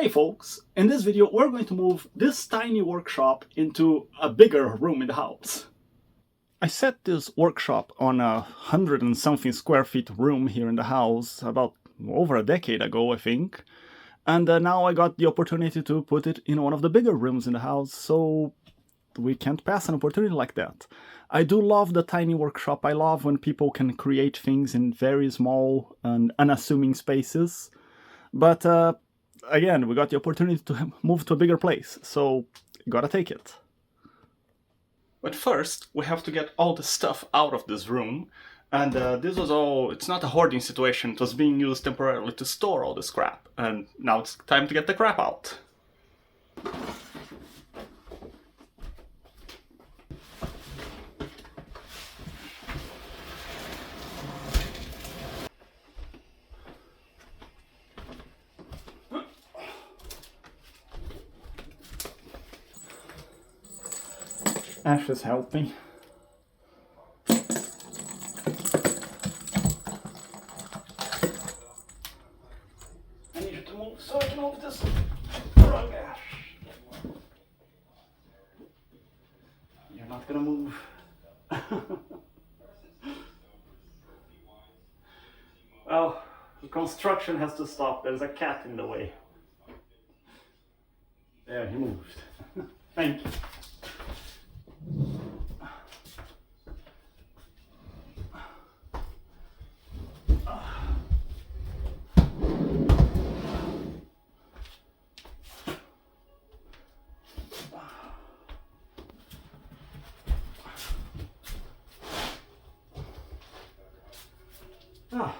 Hey folks, in this video we're going to move this tiny workshop into a bigger room in the house. I set this workshop on 100 and something square feet room here in the house about over a decade ago, I think. And now I got the opportunity to put it in one of the bigger rooms in the house, so we can't pass an opportunity like that. I do love the tiny workshop. I love when people can create things in very small and unassuming spaces. But again, we got the opportunity to move to a bigger place, so gotta take it. But first, we have to get all the stuff out of this room. And this was all, it's not a hoarding situation, it was being used temporarily to store all the scrap. And now it's time to get the crap out. Ash is helping. I need you to move so I can move this rug, Ash. You're not gonna move. Oh, the construction has to stop. There's a cat in the way. There, he moved. Thank you. Oh.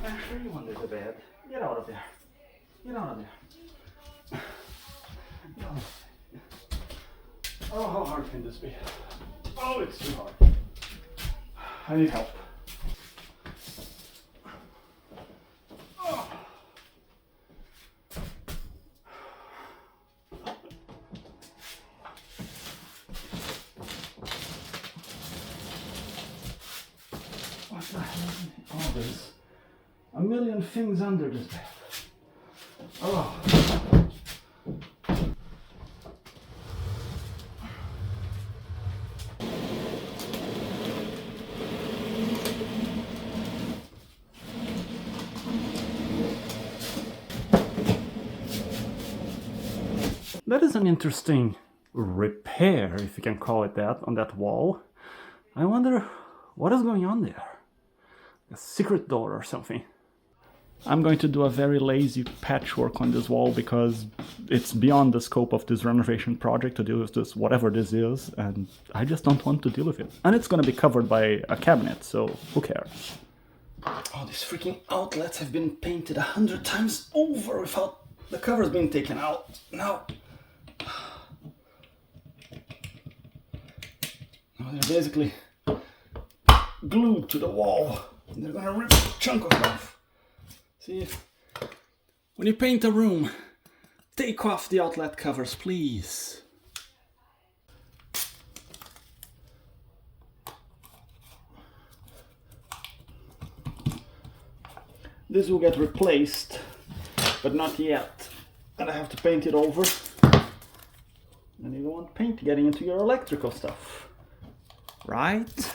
I'm sure you under the bed. Get out of there. Get out of there. No. Oh, how hard can this be? Oh, it's too hard. I need help. Oh. What the hell? Oh, there's a million things under this bed. Oh. That is an interesting repair, if you can call it that, on that wall. I wonder what is going on there. A secret door or something. I'm going to do a very lazy patchwork on this wall because it's beyond the scope of this renovation project to deal with this, whatever this is, and I just don't want to deal with it. And it's going to be covered by a cabinet, so who cares? Oh, these freaking outlets have been painted 100 times over without the covers being taken out. Now they're basically glued to the wall. And they're gonna rip a chunk of it off. See, when you paint a room, take off the outlet covers, please. This will get replaced, but not yet. And I have to paint it over. And you don't want paint getting into your electrical stuff, right?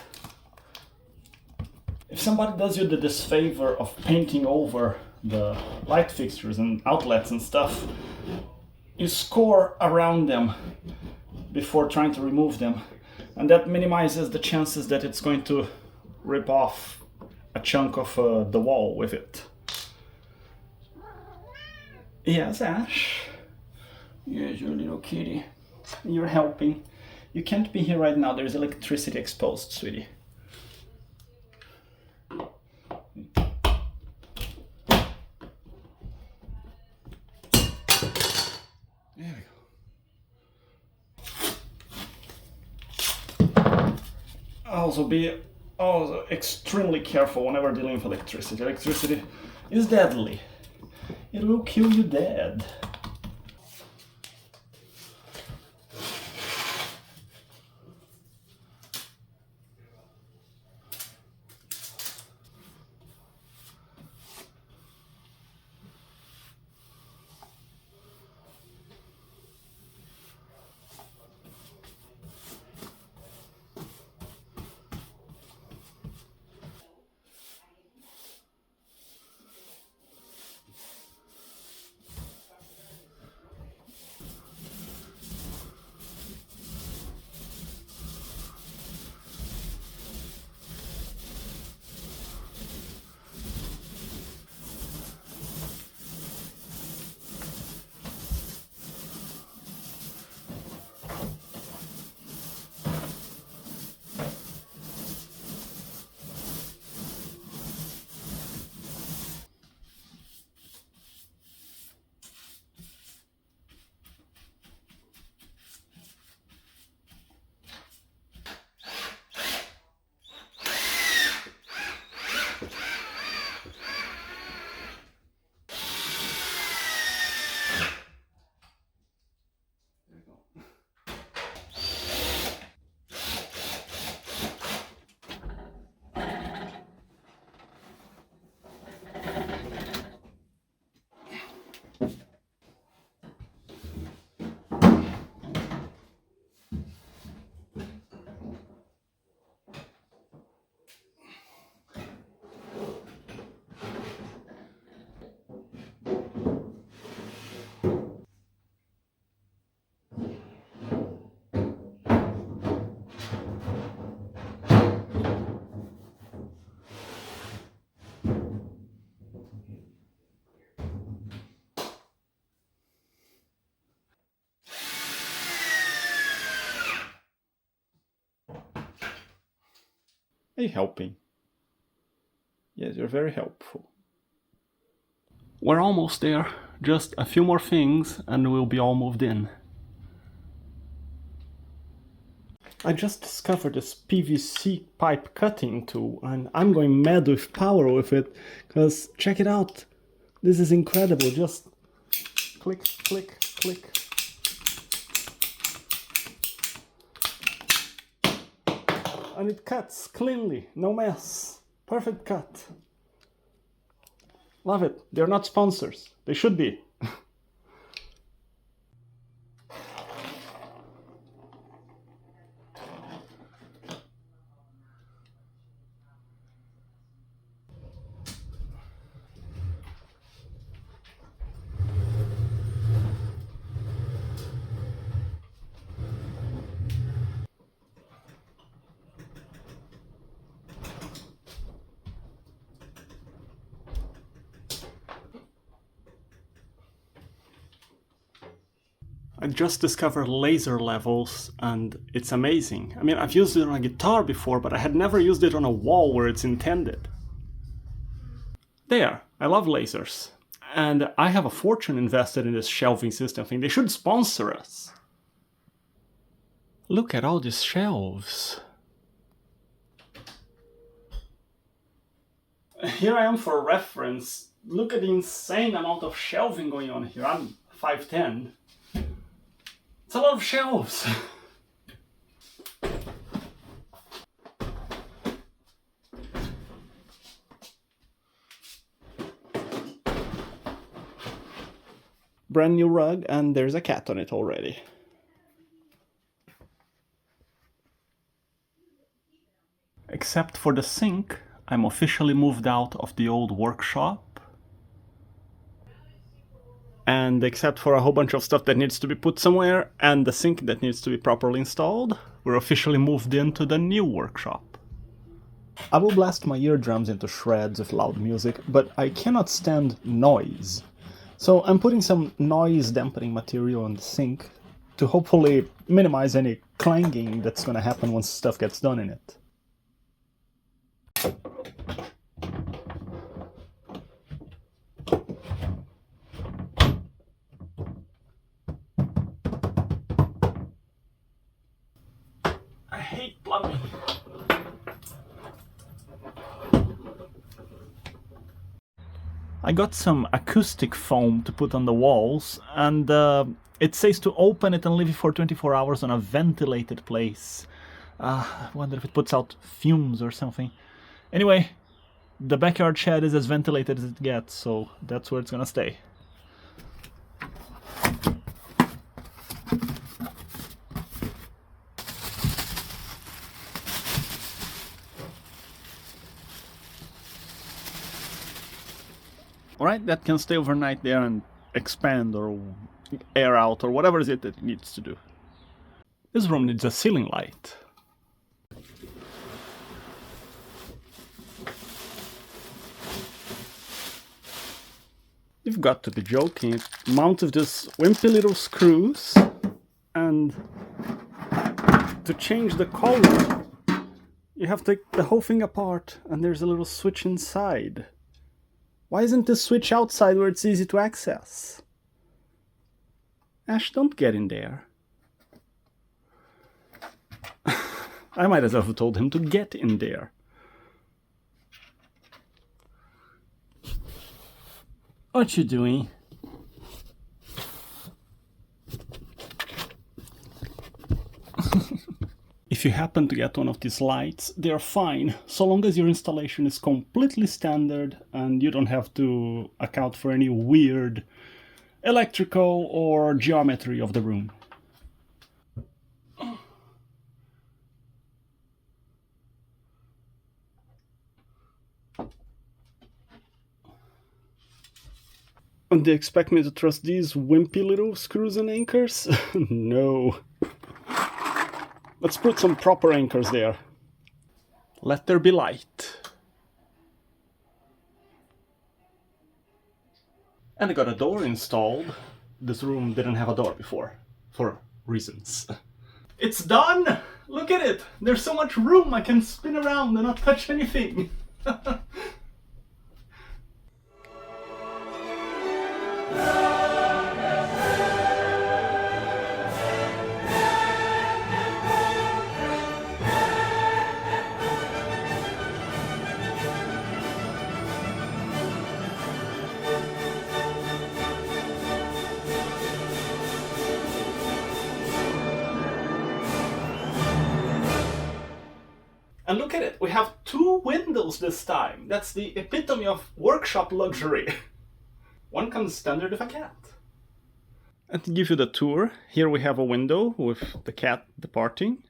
If somebody does you the disfavor of painting over the light fixtures and outlets and stuff, you score around them before trying to remove them. And that minimizes the chances that it's going to rip off a chunk of the wall with it. Yes, Ash? Yes, your little kitty. You're helping. You can't be here right now, there's electricity exposed, sweetie. There we go. Also be extremely careful whenever dealing with electricity. Electricity is deadly. It will kill you dead. Are you helping? Yes, you're very helpful. We're almost there. Just a few more things and we'll be all moved in. I just discovered this PVC pipe cutting tool and I'm going mad with power with it, because check it out. This is incredible. Just click, click, click. And it cuts cleanly, no mess. Perfect cut. Love it. They're not sponsors. They should be. I just discovered laser levels and it's amazing. I mean, I've used it on a guitar before, but I had never used it on a wall where it's intended. There, I love lasers. And I have a fortune invested in this shelving system thing. They should sponsor us. Look at all these shelves. Here I am for reference. Look at the insane amount of shelving going on here. I'm 5'10". It's a lot of shelves. Brand new rug, and there's a cat on it already. Except for the sink, I'm officially moved out of the old workshop. And except for a whole bunch of stuff that needs to be put somewhere, and the sink that needs to be properly installed, we're officially moved into the new workshop. I will blast my eardrums into shreds with loud music, but I cannot stand noise. So I'm putting some noise dampening material in the sink to hopefully minimize any clanging that's gonna happen once stuff gets done in it. I hate plumbing. I got some acoustic foam to put on the walls, and it says to open it and leave it for 24 hours on a ventilated place. I wonder if it puts out fumes or something. Anyway, the backyard shed is as ventilated as it gets, so that's where it's gonna stay. Alright, that can stay overnight there and expand or air out or whatever it is that it needs to do. This room needs a ceiling light. You've got to be joking. It mounts with these wimpy little screws, and to change the color you have to take the whole thing apart, and there's a little switch inside. Why isn't this switch outside where it's easy to access? Ash, don't get in there. I might as well have told him to get in there. What you doing? If you happen to get one of these lights, they're fine, so long as your installation is completely standard and you don't have to account for any weird electrical or geometry of the room. And they expect me to trust these wimpy little screws and anchors? No. Let's put some proper anchors there. Let there be light. And I got a door installed. This room didn't have a door before, for reasons. It's done! Look at it! There's so much room I can spin around and not touch anything. And look at it, we have 2 windows this time. That's the epitome of workshop luxury. One comes standard with a cat. And to give you the tour, here we have a window with the cat departing.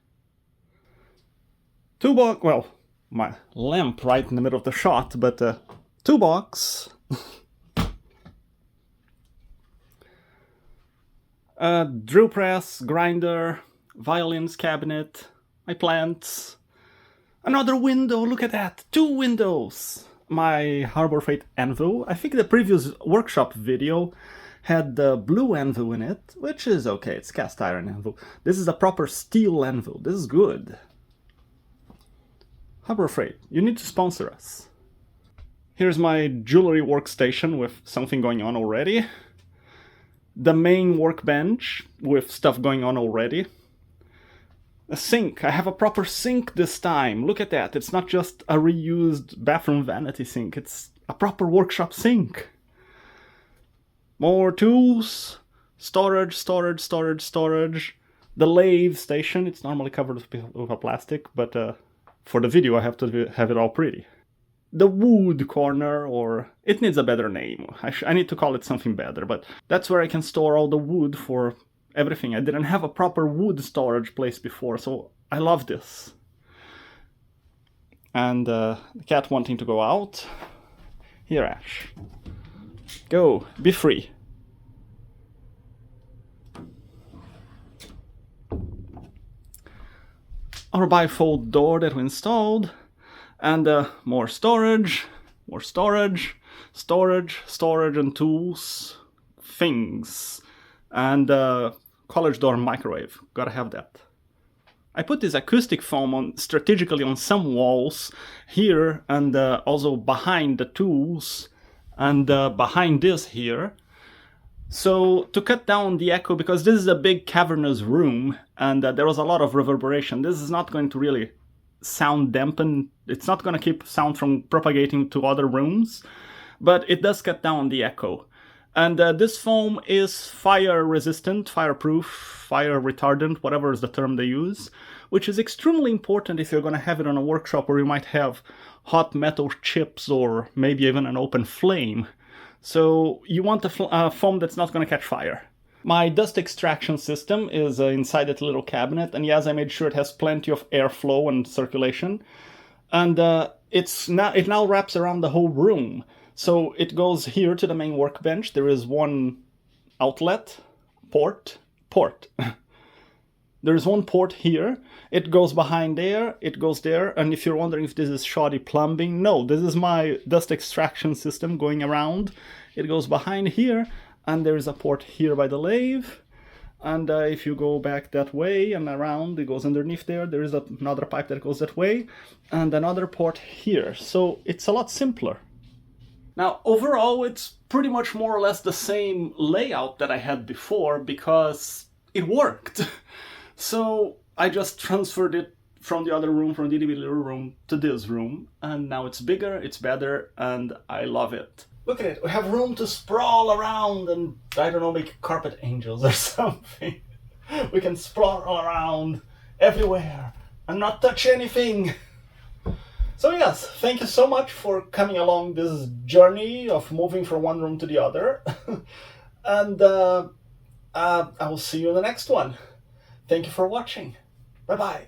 Well, my lamp right in the middle of the shot, but 2 box. Drill press, grinder, violins cabinet, my plants. Another window, look at that, 2 windows. My Harbor Freight anvil. I think the previous workshop video had the blue anvil in it, which is okay, it's cast iron anvil. This is a proper steel anvil, this is good. Harbor Freight, you need to sponsor us. Here's my jewelry workstation with something going on already. The main workbench with stuff going on already. A sink. I have a proper sink this time. Look at that. It's not just a reused bathroom vanity sink. It's a proper workshop sink. More tools. Storage. The lathe station. It's normally covered with a plastic, but for the video I have to have it all pretty. The wood corner, or it needs a better name. I need to call it something better, but that's where I can store all the wood for everything. I didn't have a proper wood storage place before, so I love this. And the cat wanting to go out. Here, Ash. Go, be free. Our bifold door that we installed. And more storage, and tools, things. And college dorm microwave, gotta have that. I put this acoustic foam strategically on some walls here and also behind the tools and behind this here. So to cut down the echo, because this is a big cavernous room and there was a lot of reverberation, this is not going to really sound dampen. It's not going to keep sound from propagating to other rooms, but it does cut down the echo. And this foam is fire resistant, fireproof, fire retardant, whatever is the term they use, which is extremely important if you're going to have it on a workshop where you might have hot metal chips or maybe even an open flame. So you want a foam that's not going to catch fire. My dust extraction system is inside that little cabinet, and yes, I made sure it has plenty of airflow and circulation. And it now wraps around the whole room. So it goes here to the main workbench. There is one outlet, port. There's one port here. It goes behind there, it goes there, and if you're wondering if this is shoddy plumbing, no, this is my dust extraction system going around. It goes behind here, and there's a port here by the lathe. And if you go back that way and around, it goes underneath there. There is another pipe that goes that way, and another port here. So it's a lot simpler. Now, overall, it's pretty much more or less the same layout that I had before because it worked. So I just transferred it from the other room, from the little room to this room, and now it's bigger, it's better, and I love it. Look at it, we have room to sprawl around and, I don't know, make carpet angels or something. We can sprawl around everywhere and not touch anything. So yes, thank you so much for coming along this journey of moving from one room to the other. And I will see you in the next one. Thank you for watching. Bye-bye.